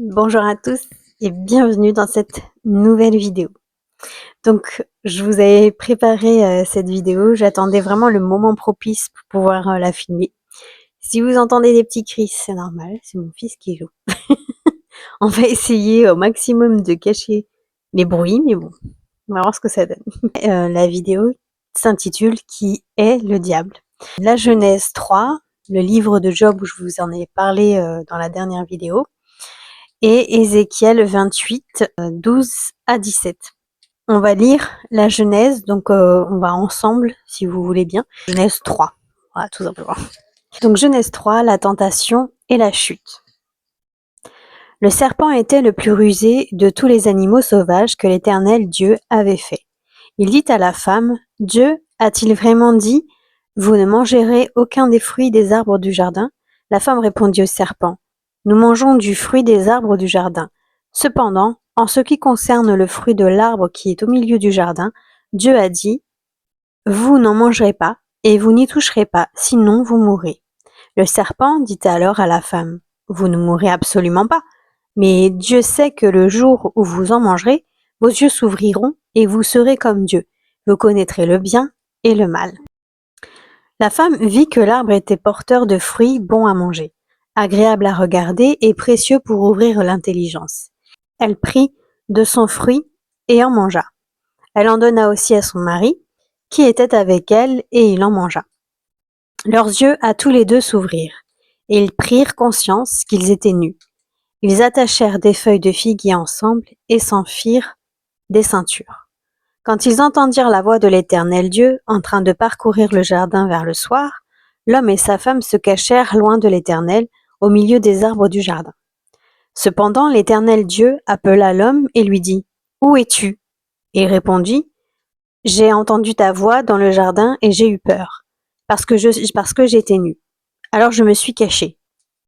Bonjour à tous et bienvenue dans cette nouvelle vidéo. Donc, je vous avais préparé cette vidéo, j'attendais vraiment le moment propice pour pouvoir la filmer. Si vous entendez des petits cris, c'est normal, c'est mon fils qui joue. On va essayer au maximum de cacher les bruits, mais bon, on va voir ce que ça donne. La vidéo s'intitule « Qui est le diable ?» La Genèse 3, le livre de Job où je vous en ai parlé dans la dernière vidéo, et Ézéchiel 28, 12 à 17. On va lire la Genèse, donc on va ensemble, si vous voulez bien. Genèse 3, voilà, tout simplement. Donc Genèse 3, la tentation et la chute. Le serpent était le plus rusé de tous les animaux sauvages que l'Éternel Dieu avait fait. Il dit à la femme, Dieu a-t-il vraiment dit, vous ne mangerez aucun des fruits des arbres du jardin? La femme répondit au serpent, nous mangeons du fruit des arbres du jardin. Cependant, en ce qui concerne le fruit de l'arbre qui est au milieu du jardin, Dieu a dit, vous n'en mangerez pas, et vous n'y toucherez pas, sinon vous mourrez. Le serpent dit alors à la femme, vous ne mourrez absolument pas, mais Dieu sait que le jour où vous en mangerez, vos yeux s'ouvriront et vous serez comme Dieu. Vous connaîtrez le bien et le mal. La femme vit que l'arbre était porteur de fruits bons à manger, agréables à regarder et précieux pour ouvrir l'intelligence. Elle prit de son fruit et en mangea. Elle en donna aussi à son mari, qui était avec elle, et il en mangea. Leurs yeux à tous les deux s'ouvrirent, et ils prirent conscience qu'ils étaient nus. Ils attachèrent des feuilles de figuier ensemble et s'en firent des ceintures. Quand ils entendirent la voix de l'Éternel Dieu en train de parcourir le jardin vers le soir, l'homme et sa femme se cachèrent loin de l'Éternel, au milieu des arbres du jardin. Cependant l'Éternel Dieu appela l'homme et lui dit, « Où es-tu » Et il répondit, « J'ai entendu ta voix dans le jardin et j'ai eu peur, parce que j'étais nu. Alors je me suis caché. »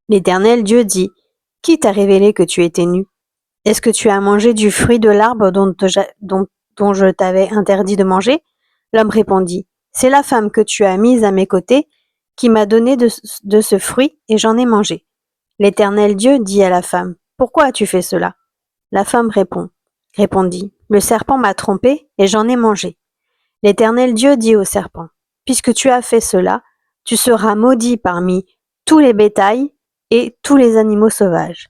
L'Éternel Dieu dit, « Qui t'a révélé que tu étais nu? Est-ce que tu as mangé du fruit de l'arbre dont je t'avais interdit de manger? » L'homme répondit, « C'est la femme que tu as mise à mes côtés qui m'a donné de ce fruit et j'en ai mangé. » L'Éternel Dieu dit à la femme, « Pourquoi as-tu fait cela? » La femme répondit, « Le serpent m'a trompée et j'en ai mangé. » L'Éternel Dieu dit au serpent, « Puisque tu as fait cela, tu seras maudit parmi tous les bétails et tous les animaux sauvages.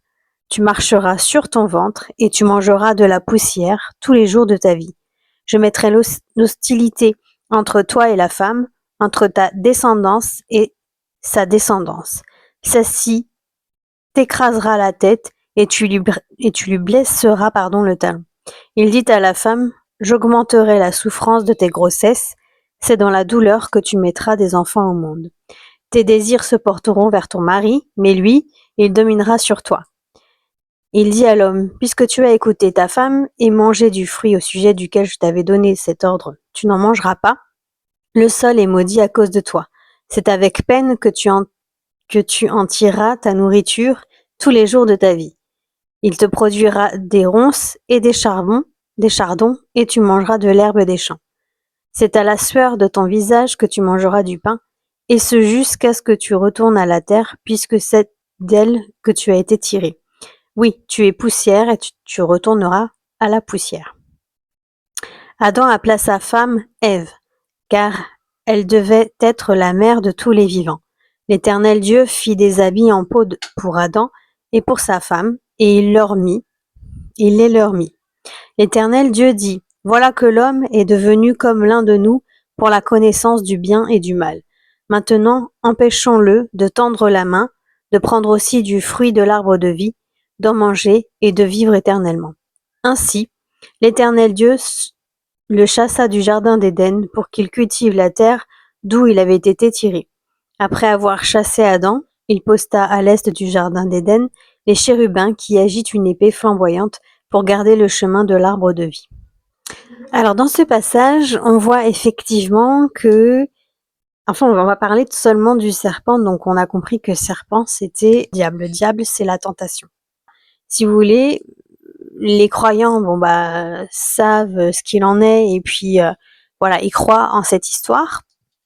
Tu marcheras sur ton ventre et tu mangeras de la poussière tous les jours de ta vie. Je mettrai l'hostilité entre toi et la femme, entre ta descendance et sa descendance. Celle-ci t'écrasera la tête et tu lui blesseras le talon. Il dit à la femme, j'augmenterai la souffrance de tes grossesses, c'est dans la douleur que tu mettras des enfants au monde. Tes désirs se porteront vers ton mari, mais lui, il dominera sur toi. Il dit à l'homme, puisque tu as écouté ta femme et mangé du fruit au sujet duquel je t'avais donné cet ordre, tu n'en mangeras pas, le sol est maudit à cause de toi. C'est avec peine que tu en tireras ta nourriture tous les jours de ta vie. Il te produira des ronces et des chardons, et tu mangeras de l'herbe des champs. C'est à la sueur de ton visage que tu mangeras du pain, et ce jusqu'à ce que tu retournes à la terre, puisque c'est d'elle que tu as été tiré. Oui, tu es poussière et tu retourneras à la poussière. Adam appela sa femme Ève, car elle devait être la mère de tous les vivants. L'Éternel Dieu fit des habits en peau pour Adam et pour sa femme, et il les leur mit. L'Éternel Dieu dit, voilà que l'homme est devenu comme l'un de nous pour la connaissance du bien et du mal. Maintenant, empêchons-le de tendre la main, de prendre aussi du fruit de l'arbre de vie, d'en manger et de vivre éternellement. Ainsi, l'Éternel Dieu le chassa du jardin d'Éden pour qu'il cultive la terre d'où il avait été tiré. Après avoir chassé Adam, il posta à l'est du jardin d'Éden les chérubins qui agitent une épée flamboyante pour garder le chemin de l'arbre de vie. Alors dans ce passage, on voit effectivement que, enfin on va parler seulement du serpent, donc on a compris que serpent c'était diable. Le diable c'est la tentation. Si vous voulez, les croyants savent ce qu'il en est et puis voilà, ils croient en cette histoire.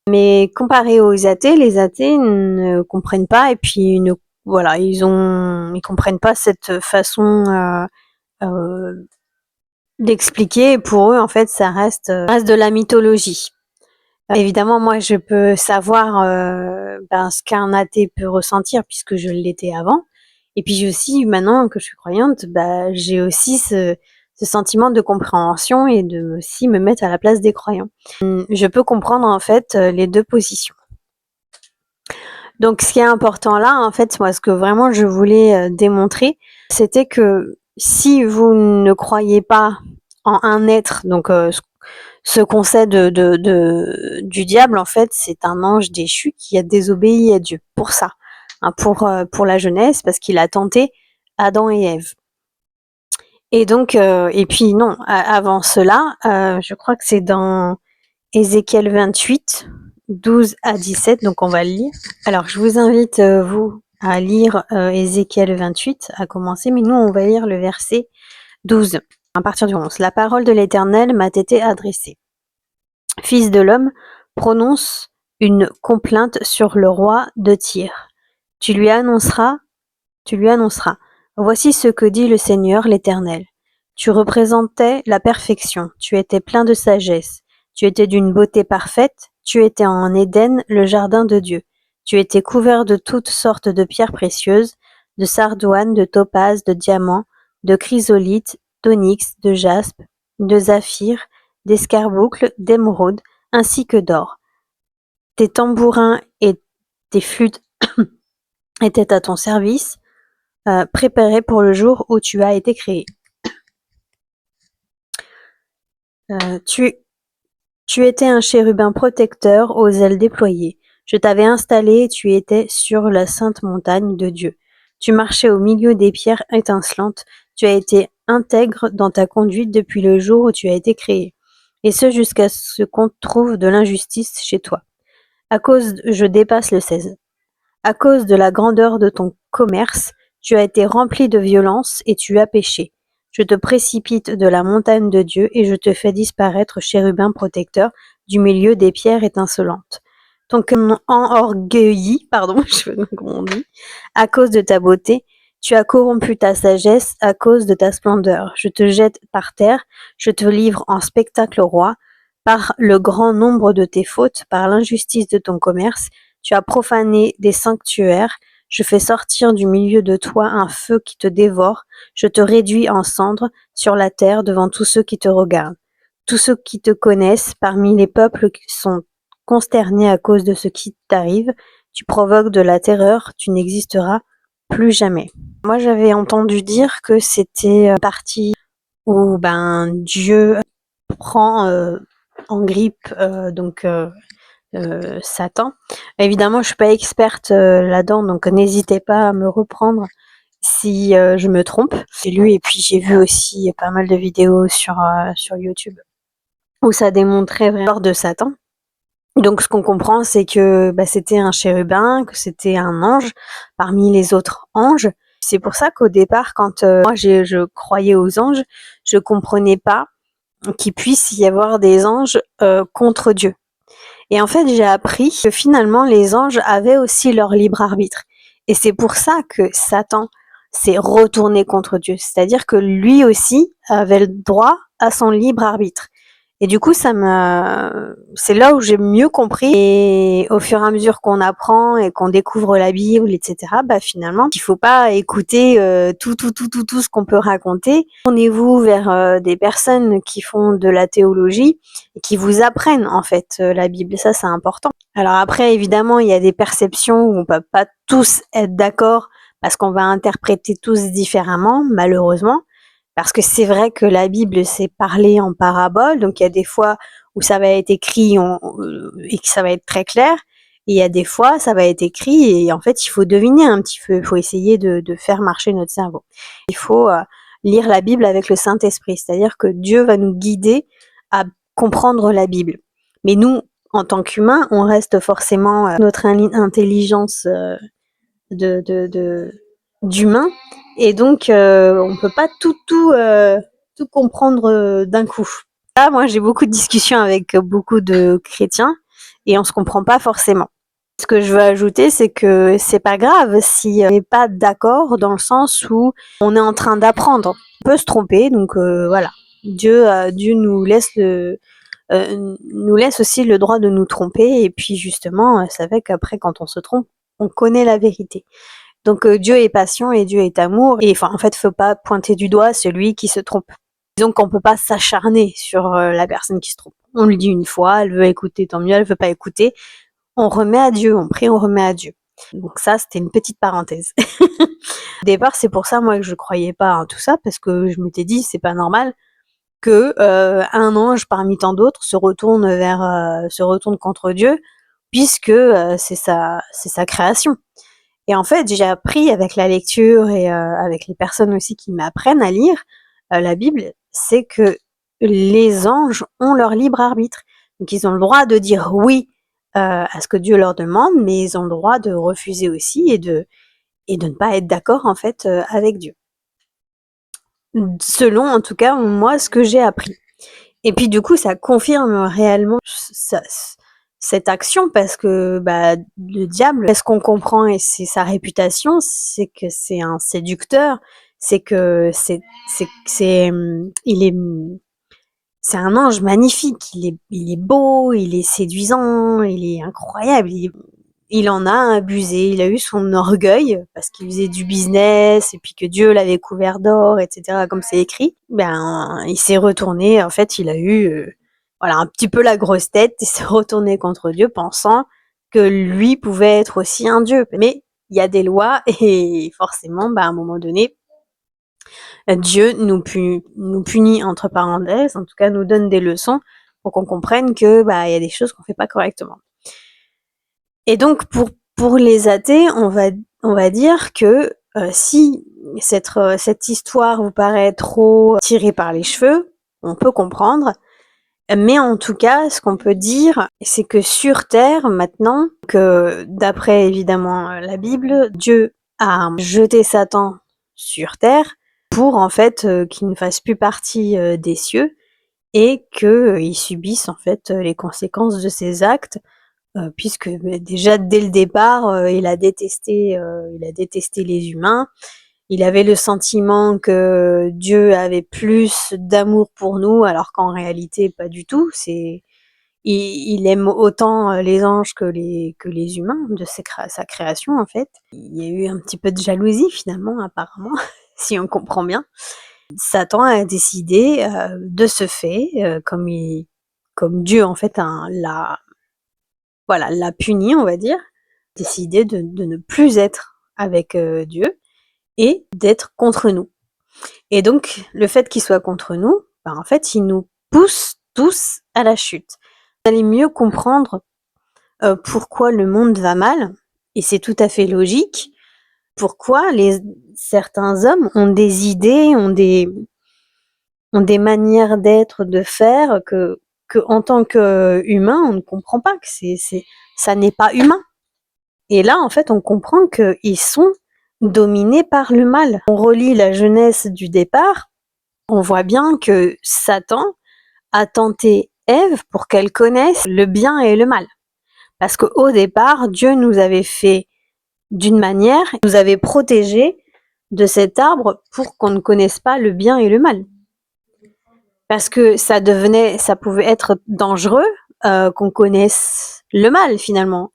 Mais comparé aux athées, les athées ne comprennent pas et puis voilà, ils comprennent pas cette façon d'expliquer. Pour eux, en fait, ça reste de la mythologie. Évidemment, moi, je peux savoir ce qu'un athée peut ressentir puisque je l'étais avant. Et puis j'ai aussi, maintenant que je suis croyante, j'ai aussi ce sentiment de compréhension et de aussi me mettre à la place des croyants. Je peux comprendre en fait les deux positions. Donc ce qui est important là, en fait, moi, ce que vraiment je voulais démontrer, c'était que si vous ne croyez pas en un être, donc ce qu'on sait du diable, en fait, c'est un ange déchu qui a désobéi à Dieu pour ça, hein, pour la jeunesse, parce qu'il a tenté Adam et Ève. Et donc, et puis non, avant cela, je crois que c'est dans Ézéchiel 28, 12 à 17, donc on va le lire. Alors, je vous invite, vous, à lire Ézéchiel 28, à commencer, mais nous, on va lire le verset 12, à partir du 11. La parole de l'Éternel m'a été adressée. Fils de l'homme, prononce une complainte sur le roi de Tyr. Tu lui annonceras, voici ce que dit le Seigneur l'Éternel. Tu représentais la perfection, tu étais plein de sagesse, tu étais d'une beauté parfaite, tu étais en Éden, le jardin de Dieu. Tu étais couvert de toutes sortes de pierres précieuses, de sardoine, de topaze, de diamants, de chrysolite, d'onyx, de jaspe, de saphir, d'escarboucle, d'émeraude, ainsi que d'or. Tes tambourins et tes flûtes étaient à ton service, préparés pour le jour où tu as été créé. Tu étais un chérubin protecteur aux ailes déployées. Je t'avais installé et tu étais sur la sainte montagne de Dieu. Tu marchais au milieu des pierres étincelantes. Tu as été intègre dans ta conduite depuis le jour où tu as été créé, et ce jusqu'à ce qu'on trouve de l'injustice chez toi. Je dépasse le 16. À cause de la grandeur de ton commerce, tu as été rempli de violence et tu as péché. Je te précipite de la montagne de Dieu et je te fais disparaître, chérubin protecteur, du milieu des pierres étincelantes. Ton cœur enorgueilli, je sais pas comment on dit, à cause de ta beauté, tu as corrompu ta sagesse à cause de ta splendeur. Je te jette par terre, je te livre en spectacle au roi, par le grand nombre de tes fautes, par l'injustice de ton commerce, tu as profané des sanctuaires, je fais sortir du milieu de toi un feu qui te dévore, je te réduis en cendres sur la terre devant tous ceux qui te regardent. Tous ceux qui te connaissent parmi les peuples sont consternés à cause de ce qui t'arrive, tu provoques de la terreur, tu n'existeras plus jamais. Moi j'avais entendu dire que c'était partie où Dieu prend en grippe Satan. Évidemment, je suis pas experte là-dedans, donc n'hésitez pas à me reprendre si je me trompe. J'ai lu et puis j'ai vu aussi pas mal de vidéos sur YouTube où ça démontrait vraiment l'ordre de Satan. Donc ce qu'on comprend, c'est que c'était un chérubin, que c'était un ange parmi les autres anges. C'est pour ça qu'au départ, quand moi je croyais aux anges, je comprenais pas qu'il puisse y avoir des anges contre Dieu. Et en fait, j'ai appris que finalement, les anges avaient aussi leur libre arbitre. Et c'est pour ça que Satan s'est retourné contre Dieu. C'est-à-dire que lui aussi avait le droit à son libre arbitre. Et du coup, c'est là où j'ai mieux compris. Et au fur et à mesure qu'on apprend et qu'on découvre la Bible, etc., finalement, il faut pas écouter tout ce qu'on peut raconter. Tournez-vous vers des personnes qui font de la théologie et qui vous apprennent en fait la Bible. Ça, c'est important. Alors après, évidemment, il y a des perceptions où on peut pas tous être d'accord parce qu'on va interpréter tous différemment, malheureusement. Parce que c'est vrai que la Bible, c'est parlé en parabole, donc il y a des fois où ça va être écrit et que ça va être très clair, et il y a des fois, ça va être écrit et en fait, il faut deviner un petit peu, il faut essayer de faire marcher notre cerveau. Il faut lire la Bible avec le Saint-Esprit, c'est-à-dire que Dieu va nous guider à comprendre la Bible. Mais nous, en tant qu'humains, on reste forcément notre intelligence d'humain, et donc on peut pas tout comprendre d'un coup. Là, moi j'ai beaucoup de discussions avec beaucoup de chrétiens et on se comprend pas forcément. Ce que je veux ajouter, c'est que c'est pas grave si on n'est pas d'accord dans le sens où on est en train d'apprendre. On peut se tromper, donc voilà. Dieu nous laisse aussi le droit de nous tromper, et puis justement, c'est vrai qu'après, quand on se trompe, on connaît la vérité. Donc Dieu est patient et Dieu est amour, et enfin en fait, faut pas pointer du doigt celui qui se trompe. Disons qu'on peut pas s'acharner sur la personne qui se trompe. On lui dit une fois, elle veut écouter, tant mieux, elle veut pas écouter. On remet à Dieu, on prie, on remet à Dieu. Donc ça, c'était une petite parenthèse. Au départ, c'est pour ça, moi, que je croyais pas à tout ça, parce que je m'étais dit, c'est pas normal que un ange parmi tant d'autres se retourne contre Dieu, puisque c'est sa création. Et en fait, j'ai appris avec la lecture et avec les personnes aussi qui m'apprennent à lire la Bible, c'est que les anges ont leur libre arbitre. Donc ils ont le droit de dire oui à ce que Dieu leur demande, mais ils ont le droit de refuser aussi et de ne pas être d'accord en fait avec Dieu. Selon en tout cas moi ce que j'ai appris. Et puis du coup ça confirme réellement cette action, parce que le diable, ce qu'on comprend, et c'est sa réputation, c'est que c'est un séducteur, c'est que c'est un ange magnifique, il est beau, il est séduisant, il est incroyable, il en a abusé, il a eu son orgueil parce qu'il faisait du business et puis que Dieu l'avait couvert d'or, etc. comme c'est écrit. Il s'est retourné, en fait, il a eu voilà, un petit peu la grosse tête, il s'est retourné contre Dieu pensant que lui pouvait être aussi un Dieu. Mais il y a des lois et forcément, à un moment donné, Dieu nous punit entre parenthèses, en tout cas nous donne des leçons pour qu'on comprenne que il y a des choses qu'on fait pas correctement. Et donc pour les athées, on va dire que si cette histoire vous paraît trop tirée par les cheveux, on peut comprendre. Mais en tout cas, ce qu'on peut dire, c'est que sur Terre, maintenant, que d'après évidemment la Bible, Dieu a jeté Satan sur Terre pour en fait qu'il ne fasse plus partie des cieux, et qu'il subisse en fait les conséquences de ses actes, puisque déjà dès le départ, il a détesté les humains. Il avait le sentiment que Dieu avait plus d'amour pour nous, alors qu'en réalité pas du tout. Il aime autant les anges que les humains de sa création en fait. Il y a eu un petit peu de jalousie finalement apparemment, si on comprend bien. Satan a décidé de ce fait, comme Dieu en fait l'a puni, on va dire, décidé de ne plus être avec Dieu et d'être contre nous. Et donc, le fait qu'il soit contre nous, en fait, il nous pousse tous à la chute. Vous allez mieux comprendre pourquoi le monde va mal, et c'est tout à fait logique, pourquoi certains hommes ont des idées, ont des manières d'être, de faire, que en tant qu'humain, on ne comprend pas, que ça n'est pas humain. Et là, en fait, on comprend qu'ils sont dominés par le mal. On relit la Genèse du départ, on voit bien que Satan a tenté Ève pour qu'elle connaisse le bien et le mal. Parce qu'au départ, Dieu nous avait fait d'une manière, il nous avait protégés de cet arbre pour qu'on ne connaisse pas le bien et le mal. Parce que ça pouvait être dangereux qu'on connaisse le mal finalement.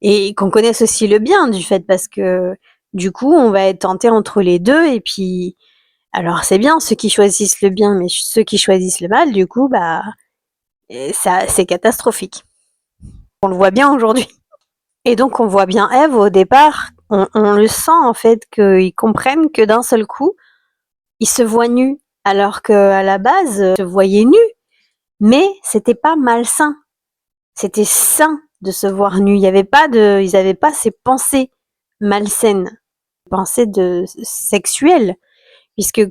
Et qu'on connaisse aussi le bien du fait, parce que du coup, on va être tenté entre les deux, et puis, alors c'est bien ceux qui choisissent le bien, mais ceux qui choisissent le mal, du coup, ça, c'est catastrophique. On le voit bien aujourd'hui. Et donc, on voit bien Ève au départ, on le sent en fait, qu'ils comprennent que d'un seul coup, ils se voient nus, alors qu'à la base, ils se voyaient nus, mais c'était pas malsain. C'était sain de se voir nus. Ils n'avaient pas ces pensées malsaines, pensées sexuelles, puisque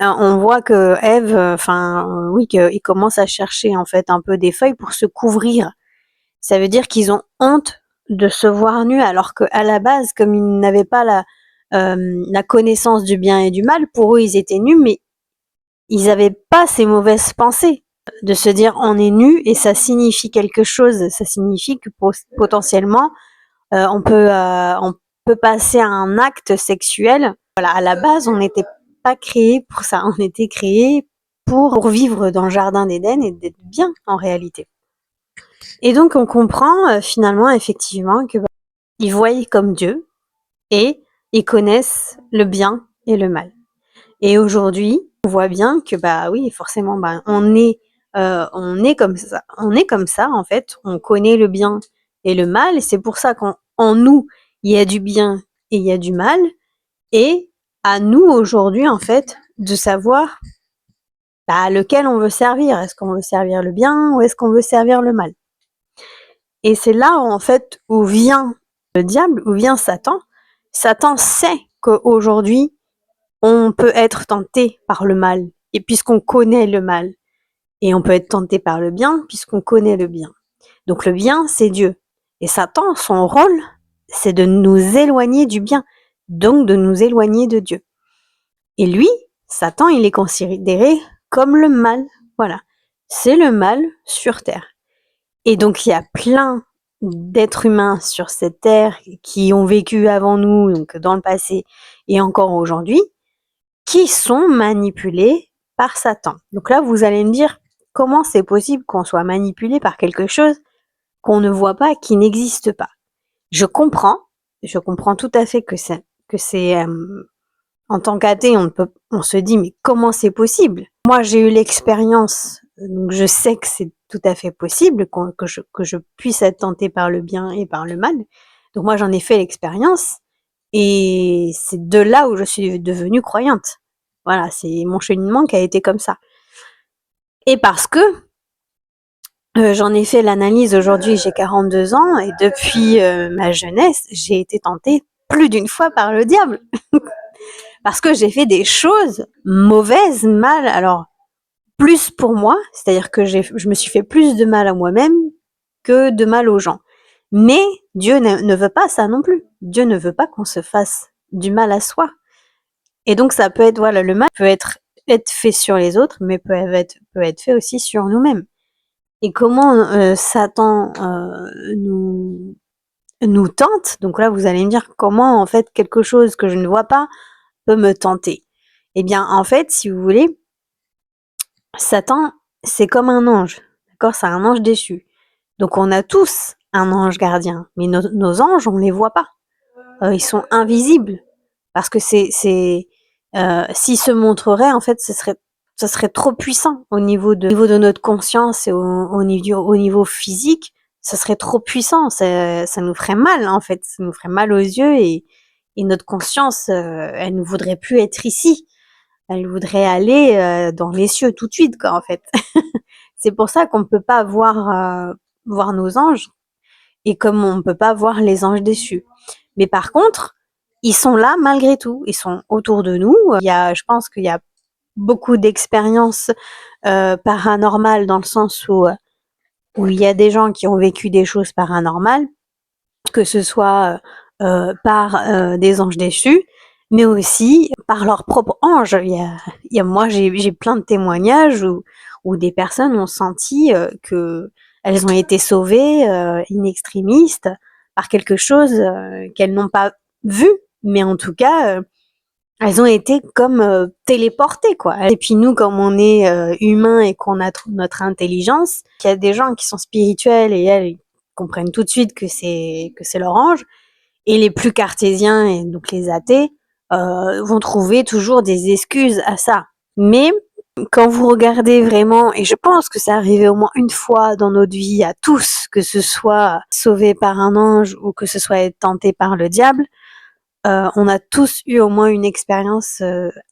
on voit que Ève, qu'il commence à chercher en fait un peu des feuilles pour se couvrir. Ça veut dire qu'ils ont honte de se voir nus, alors qu'à la base, comme ils n'avaient pas la connaissance du bien et du mal, pour eux ils étaient nus, mais ils n'avaient pas ces mauvaises pensées de se dire on est nu et ça signifie quelque chose, ça signifie que potentiellement on peut passer à un acte sexuel. Voilà, à la base, on n'était pas créé pour ça. On était créé pour vivre dans le jardin d'Éden et d'être bien en réalité. Et donc on comprend finalement effectivement que ils voient comme Dieu et ils connaissent le bien et le mal. Et aujourd'hui, on voit bien que oui, forcément, on est comme ça en fait. On connaît le bien et le mal. Et c'est pour ça qu'en nous, il y a du bien et il y a du mal. Et à nous aujourd'hui en fait de savoir lequel on veut servir. Est-ce qu'on veut servir le bien ou est-ce qu'on veut servir le mal? Et c'est là en fait où vient le diable, où vient Satan. Satan sait qu'aujourd'hui, on peut être tenté par le mal, et puisqu'on connaît le mal, et on peut être tenté par le bien, puisqu'on connaît le bien. Donc le bien, c'est Dieu. Et Satan, son rôle, c'est de nous éloigner du bien, donc de nous éloigner de Dieu. Et lui, Satan, il est considéré comme le mal. Voilà. C'est le mal sur terre. Et donc il y a plein d'êtres humains sur cette terre qui ont vécu avant nous, donc dans le passé et encore aujourd'hui, qui sont manipulés par Satan. Donc là, vous allez me dire, comment c'est possible qu'on soit manipulé par quelque chose qu'on ne voit pas, qui n'existe pas? Je comprends tout à fait que c'est en tant qu'athée, on se dit, mais comment c'est possible? Moi, j'ai eu l'expérience, donc je sais que c'est tout à fait possible que je puisse être tentée par le bien et par le mal. Donc moi, j'en ai fait l'expérience et c'est de là où je suis devenue croyante. Voilà, c'est mon cheminement qui a été comme ça. Et parce que j'en ai fait l'analyse aujourd'hui, j'ai 42 ans et depuis ma jeunesse, j'ai été tentée plus d'une fois par le diable. Parce que j'ai fait des choses mauvaises, mal, alors plus pour moi, c'est-à-dire que je me suis fait plus de mal à moi-même que de mal aux gens. Mais Dieu ne veut pas ça non plus. Dieu ne veut pas qu'on se fasse du mal à soi. Et donc ça peut être, voilà, le mal peut être fait sur les autres, mais peut être fait aussi sur nous-mêmes. Et comment Satan nous tente, donc là vous allez me dire comment en fait quelque chose que je ne vois pas peut me tenter. Eh bien en fait, si vous voulez, Satan, c'est comme un ange, d'accord? C'est un ange déchu. Donc on a tous un ange gardien, mais nos anges, on les voit pas. Ils sont invisibles parce que s'ils se montreraient, en fait, ce serait trop puissant au niveau de notre conscience et au niveau physique. Ce serait trop puissant, ça nous ferait mal en fait, ça nous ferait mal aux yeux et notre conscience, elle ne voudrait plus être ici. Elle voudrait aller dans les cieux tout de suite, quoi, en fait. C'est pour ça qu'on ne peut pas voir nos anges et comme on ne peut pas voir les anges déchus. Mais par contre, ils sont là malgré tout. Ils sont autour de nous. Je pense qu'il y a beaucoup d'expériences paranormales dans le sens où il y a des gens qui ont vécu des choses paranormales, que ce soit par des anges déchus, mais aussi par leurs propres anges. Moi, j'ai plein de témoignages où des personnes ont senti que elles ont été sauvées in extremis par quelque chose qu'elles n'ont pas vu, mais en tout cas, elles ont été comme téléportées, quoi. Et puis nous, comme on est humains et qu'on a notre intelligence, il y a des gens qui sont spirituels et elles comprennent tout de suite que c'est leur ange. Et les plus cartésiens, et donc les athées, vont trouver toujours des excuses à ça. Mais quand vous regardez vraiment, et je pense que ça arrivait au moins une fois dans notre vie à tous, que ce soit sauvé par un ange ou que ce soit être tenté par le diable, on a tous eu au moins une expérience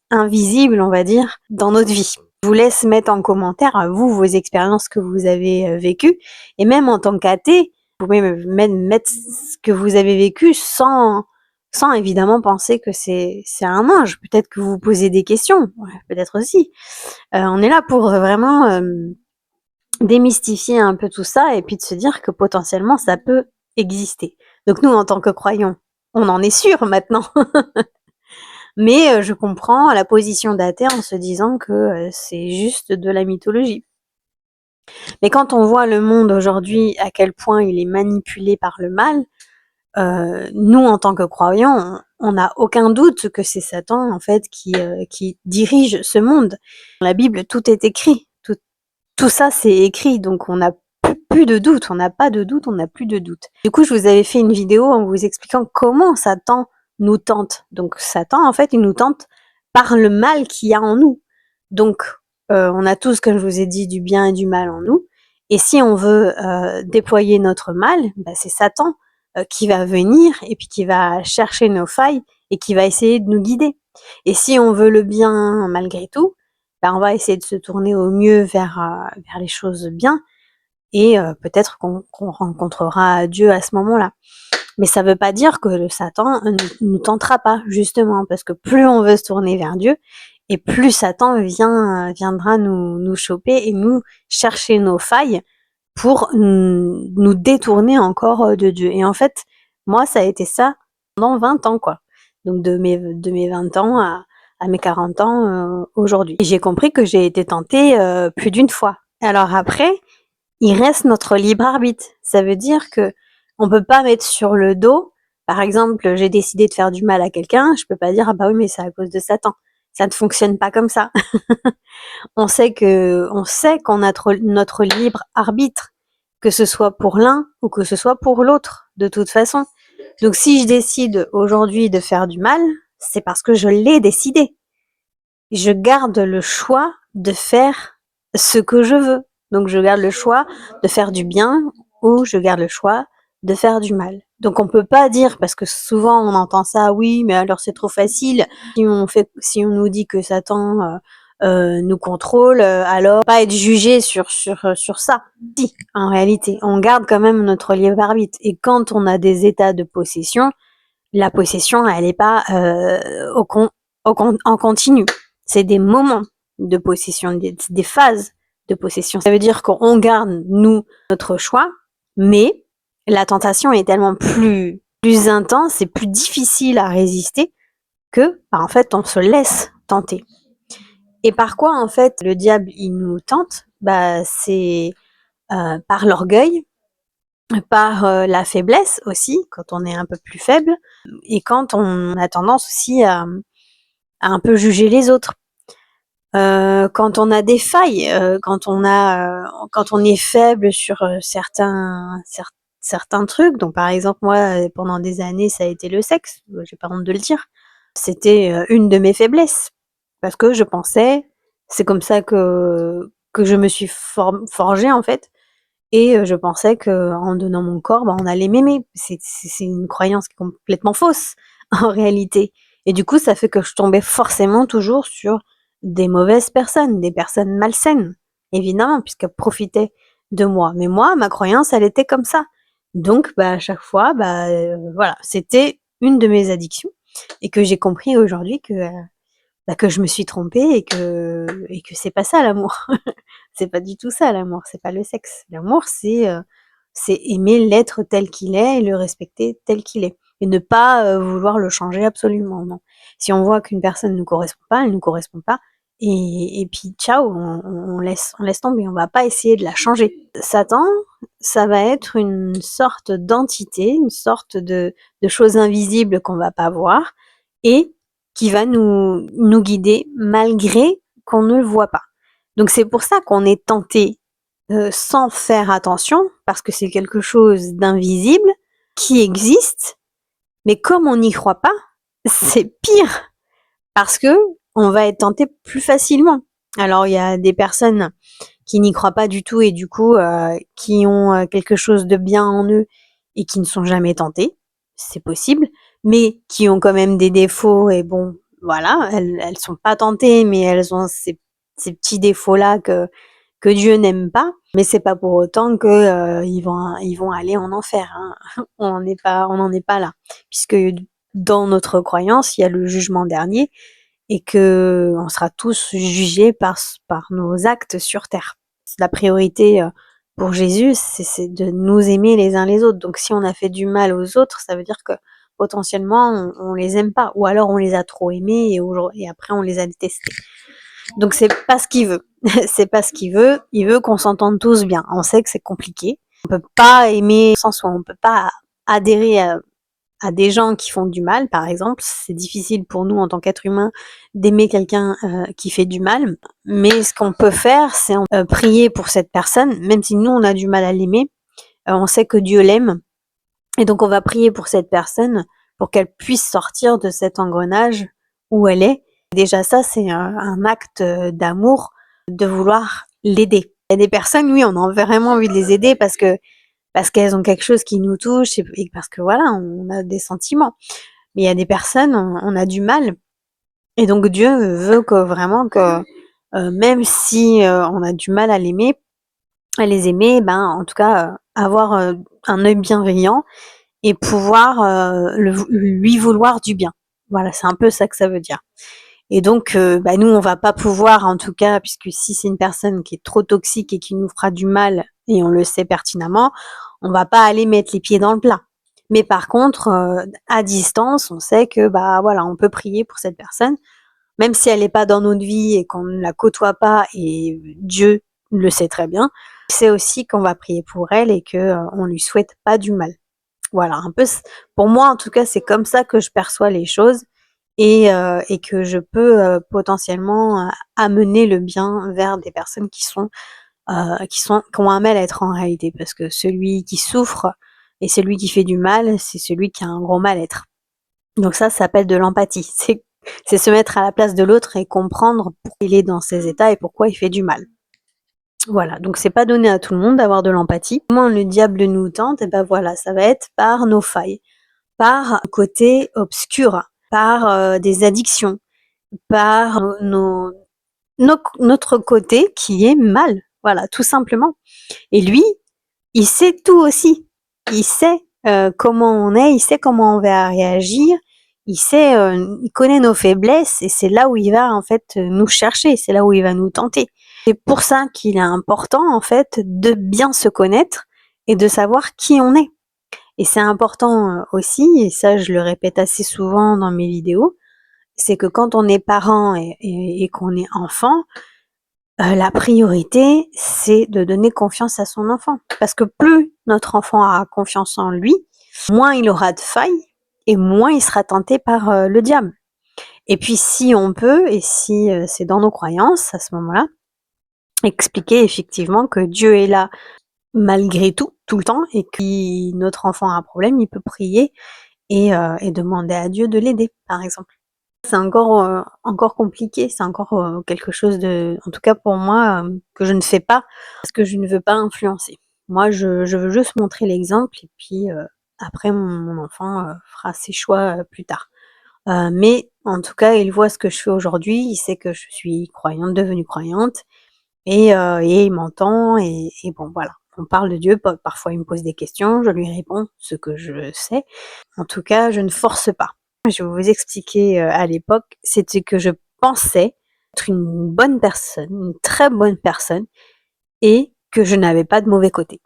invisible, on va dire, dans notre vie. Je vous laisse mettre en commentaire, vous, vos expériences que vous avez vécues, et même en tant qu'athée, vous pouvez mettre ce que vous avez vécu sans évidemment penser que c'est un ange. Peut-être que vous vous posez des questions, ouais, peut-être aussi. On est là pour vraiment démystifier un peu tout ça et puis de se dire que potentiellement ça peut exister. Donc nous, en tant que croyants, on en est sûr maintenant. Mais je comprends la position d'athée en se disant que c'est juste de la mythologie. Mais quand on voit le monde aujourd'hui, à quel point il est manipulé par le mal, nous, en tant que croyants, on n'a aucun doute que c'est Satan, en fait, qui dirige ce monde. Dans la Bible, tout est écrit. Tout ça, c'est écrit. Donc, on n'a plus de doute. On n'a pas de doute, on n'a plus de doute. Du coup, je vous avais fait une vidéo en vous expliquant comment Satan nous tente. Donc, Satan, en fait, il nous tente par le mal qu'il y a en nous. Donc, on a tous, comme je vous ai dit, du bien et du mal en nous. Et si on veut déployer notre mal, bah, c'est Satan qui va venir et puis qui va chercher nos failles et qui va essayer de nous guider. Et si on veut le bien malgré tout, bah, on va essayer de se tourner au mieux vers les choses bien et peut-être qu'on rencontrera Dieu à ce moment-là. Mais ça ne veut pas dire que le Satan ne nous tentera pas, justement, parce que plus on veut se tourner vers Dieu, et plus Satan viendra nous choper et nous chercher nos failles pour nous détourner encore de Dieu. Et en fait, moi, ça a été ça pendant 20 ans, quoi. Donc de mes 20 ans à mes 40 ans aujourd'hui. Et j'ai compris que j'ai été tentée plus d'une fois. Alors après, il reste notre libre arbitre. Ça veut dire que on peut pas mettre sur le dos, par exemple, j'ai décidé de faire du mal à quelqu'un, je peux pas dire ah bah oui mais c'est à cause de Satan. Ça ne fonctionne pas comme ça. On sait qu'on a notre libre arbitre, que ce soit pour l'un ou que ce soit pour l'autre, de toute façon. Donc si je décide aujourd'hui de faire du mal, c'est parce que je l'ai décidé. Je garde le choix de faire ce que je veux. Donc je garde le choix de faire du bien ou je garde le choix de faire du mal. Donc on peut pas dire, parce que souvent on entend ça, oui, mais alors c'est trop facile. Si on nous dit que Satan nous contrôle, alors pas être jugé sur ça. Si, en réalité, on garde quand même notre libre arbitre. Et quand on a des états de possession, la possession, elle n'est pas en continu. C'est des moments de possession, des phases de possession. Ça veut dire qu'on garde, nous, notre choix, mais la tentation est tellement plus intense et plus difficile à résister que, bah, en fait, on se laisse tenter. Et par quoi, en fait, le diable, il nous tente? Bah, c'est par l'orgueil, par la faiblesse aussi, quand on est un peu plus faible, et quand on a tendance aussi à un peu juger les autres. Quand on a des failles, quand on est faible sur certains trucs, donc par exemple moi pendant des années ça a été le sexe, j'ai pas honte de le dire. C'était une de mes faiblesses parce que je pensais, c'est comme ça que je me suis forgée en fait, et je pensais que en donnant mon corps, bah, on allait m'aimer. C'est une croyance complètement fausse en réalité. Et du coup, ça fait que je tombais forcément toujours sur des mauvaises personnes, des personnes malsaines, évidemment, puisqu'elles profitaient de moi. Mais moi, ma croyance, elle était comme ça. Donc, bah, à chaque fois, bah, voilà, c'était une de mes addictions et que j'ai compris aujourd'hui que je me suis trompée et que c'est pas ça l'amour. C'est pas du tout ça l'amour, c'est pas le sexe. L'amour, c'est aimer l'être tel qu'il est et le respecter tel qu'il est. Et ne pas vouloir le changer absolument, non. Si on voit qu'une personne ne nous correspond pas, elle ne nous correspond pas. Et puis ciao, on laisse tomber, on va pas essayer de la changer. Satan, ça va être une sorte d'entité, une sorte de chose invisible qu'on va pas voir et qui va nous guider malgré qu'on ne le voit pas. Donc c'est pour ça qu'on est tenté sans faire attention, parce que c'est quelque chose d'invisible qui existe, mais comme on n'y croit pas, c'est pire, parce que on va être tenté plus facilement. Alors il y a des personnes qui n'y croient pas du tout et du coup qui ont quelque chose de bien en eux et qui ne sont jamais tentés, c'est possible, mais qui ont quand même des défauts et bon, voilà, elles sont pas tentées, mais elles ont ces petits défauts-là que Dieu n'aime pas, mais c'est pas pour autant que ils vont aller en enfer, hein. On n'en est pas là, puisque dans notre croyance, il y a le jugement dernier et que on sera tous jugés par nos actes sur terre. La priorité pour Jésus, c'est de nous aimer les uns les autres. Donc si on a fait du mal aux autres, ça veut dire que potentiellement on les aime pas, ou alors on les a trop aimés et après on les a détestés. Donc c'est pas ce qu'il veut. C'est pas ce qu'il veut. Il veut qu'on s'entende tous bien. On sait que c'est compliqué. On peut pas aimer sans soi. On peut pas adhérer à des gens qui font du mal, par exemple. C'est difficile pour nous en tant qu'être humain d'aimer quelqu'un qui fait du mal, mais ce qu'on peut faire, c'est prier pour cette personne, même si nous on a du mal à l'aimer, on sait que Dieu l'aime, et donc on va prier pour cette personne pour qu'elle puisse sortir de cet engrenage où elle est. Déjà ça, c'est un acte d'amour, de vouloir l'aider. Il y a des personnes, oui, on a vraiment envie de les aider parce qu'elles ont quelque chose qui nous touche et parce que voilà, on a des sentiments. Mais il y a des personnes, on a du mal. Et donc Dieu veut que vraiment que même si on a du mal à l'aimer, à les aimer, ben en tout cas avoir un œil bienveillant et pouvoir lui vouloir du bien. Voilà, c'est un peu ça que ça veut dire. Et donc, bah, nous, on va pas pouvoir, en tout cas, puisque si c'est une personne qui est trop toxique et qui nous fera du mal, et on le sait pertinemment, on va pas aller mettre les pieds dans le plat. Mais par contre, à distance, on sait que bah voilà, on peut prier pour cette personne, même si elle n'est pas dans notre vie et qu'on ne la côtoie pas, et Dieu le sait très bien, c'est aussi qu'on va prier pour elle et que on lui souhaite pas du mal. Voilà, un peu, pour moi en tout cas, c'est comme ça que je perçois les choses et que je peux potentiellement amener le bien vers des personnes qui ont un mal-être en réalité, parce que celui qui souffre et celui qui fait du mal, c'est celui qui a un gros mal-être. Donc ça s'appelle de l'empathie. C'est se mettre à la place de l'autre et comprendre pourquoi il est dans ces états et pourquoi il fait du mal. Voilà, donc c'est pas donné à tout le monde d'avoir de l'empathie. Comment le diable nous tente, et ben voilà, ça va être par nos failles, par un côté obscur, par des addictions, par notre côté qui est mal, voilà, tout simplement. Et lui, il sait tout aussi. Il sait comment on est, il sait comment on va réagir, il connaît nos faiblesses et c'est là où il va en fait nous chercher, c'est là où il va nous tenter. C'est pour ça qu'il est important en fait de bien se connaître et de savoir qui on est. Et c'est important aussi, et ça je le répète assez souvent dans mes vidéos, c'est que quand on est parent et qu'on est enfant, la priorité, c'est de donner confiance à son enfant. Parce que plus notre enfant aura confiance en lui, moins il aura de failles et moins il sera tenté par le diable. Et puis si on peut, et si c'est dans nos croyances à ce moment-là, expliquer effectivement que Dieu est là malgré tout, tout le temps, et que si notre enfant a un problème, il peut prier et demander à Dieu de l'aider, par exemple. C'est encore compliqué, c'est encore quelque chose de, en tout cas pour moi, que je ne fais pas parce que je ne veux pas influencer. Moi, je veux juste montrer l'exemple et puis après mon enfant fera ses choix plus tard. Mais en tout cas, il voit ce que je fais aujourd'hui, il sait que je suis croyante, devenue croyante, et il m'entend et bon voilà. On parle de Dieu, parfois il me pose des questions, je lui réponds ce que je sais. En tout cas, je ne force pas. Je vais vous expliquer à l'époque, c'était que je pensais être une bonne personne, une très bonne personne, et que je n'avais pas de mauvais côté.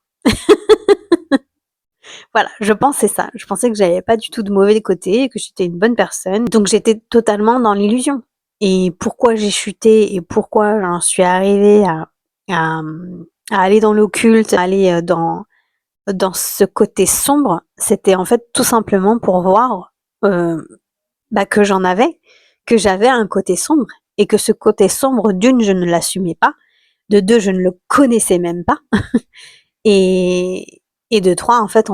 Voilà, je pensais ça. Je pensais que j'avais pas du tout de mauvais côté et que j'étais une bonne personne. Donc j'étais totalement dans l'illusion. Et pourquoi j'ai chuté et pourquoi j'en suis arrivée à, à aller dans l'occulte, à aller dans ce côté sombre, c'était en fait tout simplement pour voir bah, que j'avais un côté sombre et que ce côté sombre, d'une, je ne l'assumais pas, de deux, je ne le connaissais même pas, et, et de trois, en fait,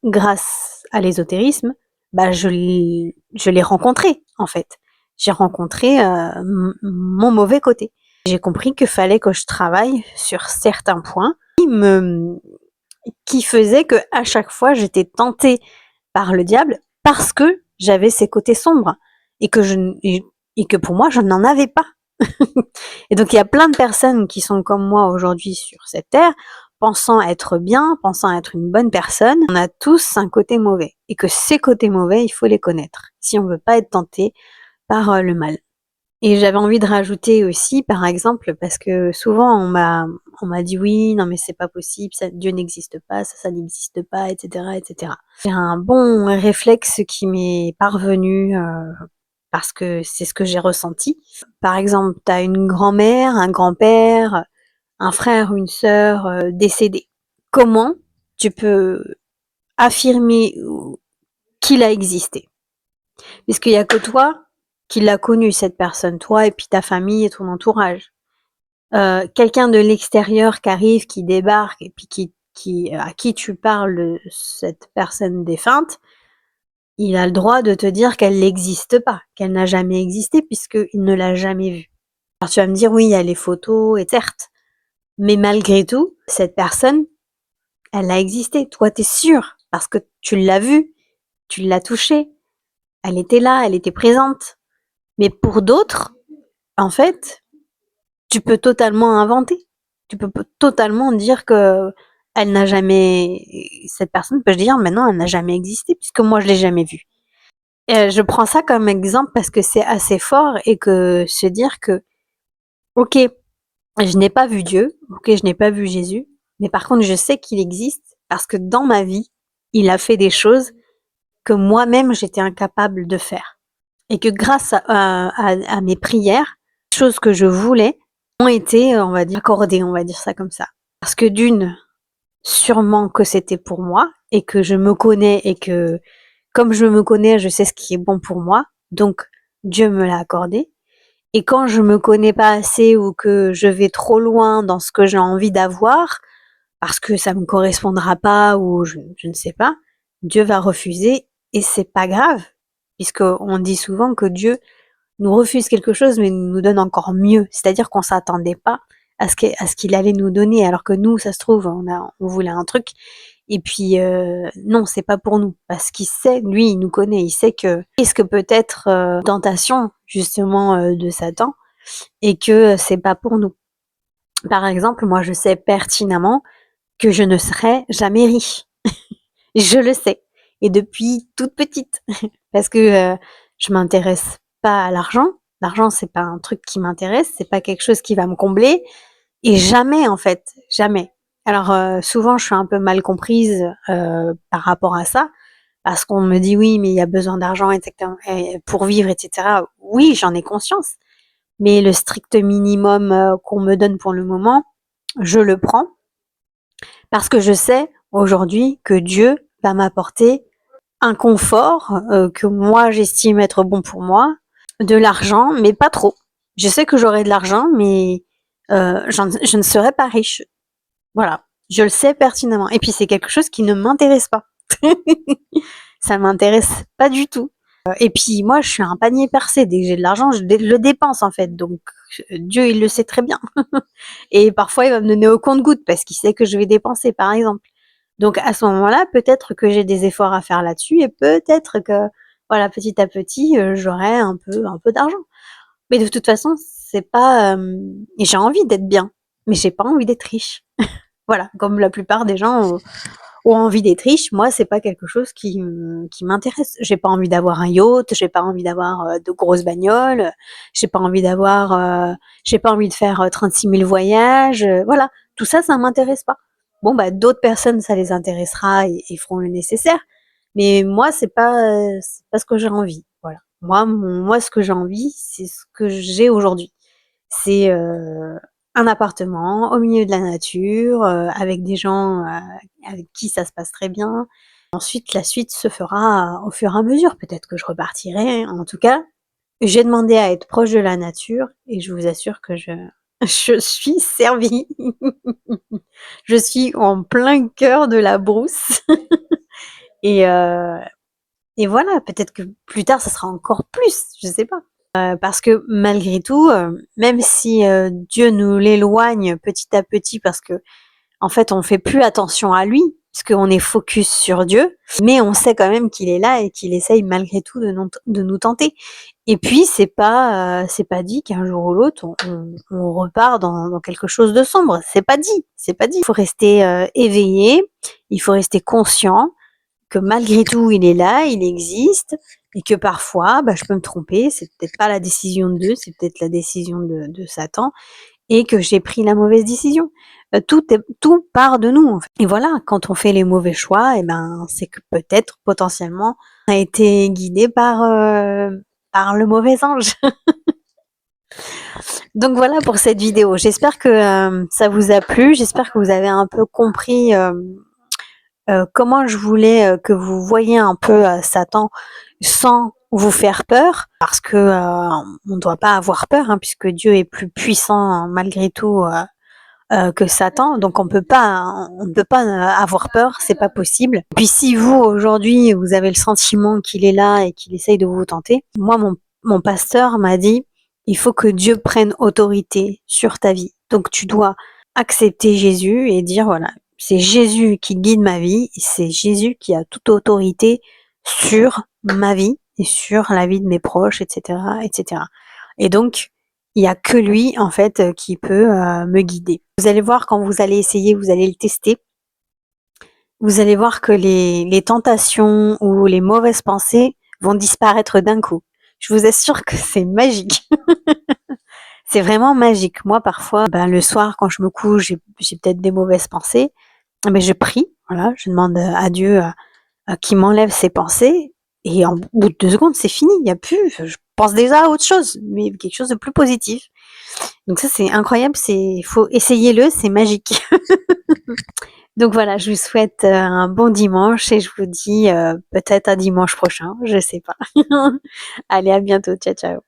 grâce à l'ésotérisme, bah, je l'ai rencontré, en fait. J'ai rencontré mon mauvais côté. J'ai compris qu'il fallait que je travaille sur certains points qui faisaient que à chaque fois j'étais tentée par le diable parce que j'avais ces côtés sombres et que pour moi je n'en avais pas. Et donc il y a plein de personnes qui sont comme moi aujourd'hui sur cette terre, pensant être bien, pensant être une bonne personne. On a tous un côté mauvais et que ces côtés mauvais, il faut les connaître si on veut pas être tenté par le mal. Et j'avais envie de rajouter aussi, par exemple, parce que souvent on m'a dit oui, non mais c'est pas possible, ça, Dieu n'existe pas, ça n'existe pas, etc., etc. J'ai un bon réflexe qui m'est parvenu parce que c'est ce que j'ai ressenti. Par exemple, tu as une grand-mère, un grand-père, un frère ou une sœur décédés. Comment tu peux affirmer qu'il a existé. Puisqu'il n'y a que toi qui l'a connu, cette personne, toi et puis ta famille et ton entourage. Quelqu'un de l'extérieur qui arrive, qui débarque et puis à qui tu parles de cette personne défunte, il a le droit de te dire qu'elle n'existe pas, qu'elle n'a jamais existé puisqu'il ne l'a jamais vue. Alors tu vas me dire oui, il y a les photos, et certes, mais malgré tout, cette personne, elle a existé. Toi, t'es sûr parce que tu l'as vue, tu l'as touchée, elle était là, elle était présente. Mais pour d'autres, en fait, tu peux totalement inventer. Tu peux totalement dire que elle n'a jamais, cette personne peut se dire, mais non, elle n'a jamais existé puisque moi je l'ai jamais vue. Et je prends ça comme exemple parce que c'est assez fort et que se dire que, ok, je n'ai pas vu Dieu, ok, je n'ai pas vu Jésus, mais par contre je sais qu'il existe parce que dans ma vie, il a fait des choses que moi-même j'étais incapable de faire. Et que grâce à mes prières, les choses que je voulais ont été, on va dire, accordées, on va dire ça comme ça. Parce que d'une, sûrement que c'était pour moi et que je me connais et que comme je me connais, je sais ce qui est bon pour moi. Donc Dieu me l'a accordé. Et quand je me connais pas assez ou que je vais trop loin dans ce que j'ai envie d'avoir, parce que ça me correspondra pas ou je ne sais pas, Dieu va refuser et c'est pas grave. Puisqu'on dit souvent que Dieu nous refuse quelque chose mais nous donne encore mieux. C'est-à-dire qu'on s'attendait pas à ce qu'il allait nous donner, alors que nous, ça se trouve, on voulait un truc, et puis non, c'est pas pour nous, parce qu'il sait, lui, il nous connaît, il sait que risque peut-être tentation justement de Satan, et que c'est pas pour nous. Par exemple, moi, je sais pertinemment que je ne serai jamais riche. Je le sais, et depuis toute petite, parce que je m'intéresse pas à l'argent. L'argent, c'est pas un truc qui m'intéresse, c'est pas quelque chose qui va me combler, et jamais en fait, jamais. Alors souvent, je suis un peu mal comprise par rapport à ça, parce qu'on me dit oui, mais il y a besoin d'argent, etc., pour vivre, etc. Oui, j'en ai conscience, mais le strict minimum qu'on me donne pour le moment, je le prends parce que je sais aujourd'hui que Dieu va m'apporter un confort que moi j'estime être bon pour moi, de l'argent, mais pas trop. Je sais que j'aurai de l'argent, mais je ne serai pas riche. Voilà, je le sais pertinemment. Et puis c'est quelque chose qui ne m'intéresse pas. Ça m'intéresse pas du tout. Et puis moi, je suis un panier percé. Dès que j'ai de l'argent, je le dépense en fait. Donc Dieu, il le sait très bien. Et parfois, il va me donner au compte-gouttes parce qu'il sait que je vais dépenser, par exemple. Donc à ce moment-là, peut-être que j'ai des efforts à faire là-dessus et peut-être que voilà, petit à petit, j'aurai un peu d'argent. Mais de toute façon, c'est pas et j'ai envie d'être bien, mais j'ai pas envie d'être riche. Voilà, comme la plupart des gens ont envie d'être riches, moi c'est pas quelque chose qui m'intéresse. J'ai pas envie d'avoir un yacht, j'ai pas envie d'avoir de grosses bagnoles, j'ai pas envie d'avoir j'ai pas envie de faire 36 000 voyages, voilà, tout ça, ça m'intéresse pas. Bon bah d'autres personnes ça les intéressera et feront le nécessaire, mais moi c'est pas ce que j'ai envie. Voilà. Moi ce que j'ai envie, c'est ce que j'ai aujourd'hui. C'est un appartement au milieu de la nature, avec des gens avec qui ça se passe très bien. Ensuite, la suite se fera au fur et à mesure. Peut-être que je repartirai. En tout cas, j'ai demandé à être proche de la nature et je vous assure que je suis servie. Je suis en plein cœur de la brousse. Et, euh, et voilà, peut-être que plus tard, ça sera encore plus, je sais pas. Parce que malgré tout, même si Dieu nous l'éloigne petit à petit parce que en fait on fait plus attention à lui, puisqu'on est focus sur Dieu, mais on sait quand même qu'il est là et qu'il essaye malgré tout de nous tenter. Et puis c'est pas dit qu'un jour ou l'autre on repart dans quelque chose de sombre. C'est pas dit, c'est pas dit. Il faut rester éveillé, il faut rester conscient que malgré tout, il est là, il existe, et que parfois, bah, je peux me tromper, c'est peut-être pas la décision de Dieu, c'est peut-être la décision de Satan, et que j'ai pris la mauvaise décision. Tout part de nous, en fait. Et voilà, quand on fait les mauvais choix, et ben, c'est que peut-être, potentiellement, on a été guidé par le mauvais ange. Donc voilà pour cette vidéo. J'espère que ça vous a plu, j'espère que vous avez un peu compris comment je voulais que vous voyiez un peu Satan sans vous faire peur, parce que on ne doit pas avoir peur, hein, puisque Dieu est plus puissant malgré tout que Satan, donc on ne peut pas avoir peur, c'est pas possible. Puis si vous aujourd'hui vous avez le sentiment qu'il est là et qu'il essaye de vous tenter, moi mon pasteur m'a dit il faut que Dieu prenne autorité sur ta vie. Donc tu dois accepter Jésus et dire voilà, c'est Jésus qui guide ma vie, c'est Jésus qui a toute autorité sur ma vie et sur la vie de mes proches, etc., etc. Et donc il y a que lui en fait qui peut me guider. Vous allez voir quand vous allez essayer, vous allez le tester, vous allez voir que les tentations ou les mauvaises pensées vont disparaître d'un coup. Je vous assure que c'est magique. C'est vraiment magique. Moi, parfois, le soir, quand je me couche, j'ai peut-être des mauvaises pensées, mais je prie, voilà, je demande à Dieu qui m'enlève ces pensées, et en bout de 2 secondes, c'est fini, il n'y a plus, je pense déjà à autre chose, mais quelque chose de plus positif. Donc ça, c'est incroyable, faut essayer-le, c'est magique. Donc voilà, je vous souhaite un bon dimanche et je vous dis peut-être à dimanche prochain, je sais pas. Allez, à bientôt, ciao ciao.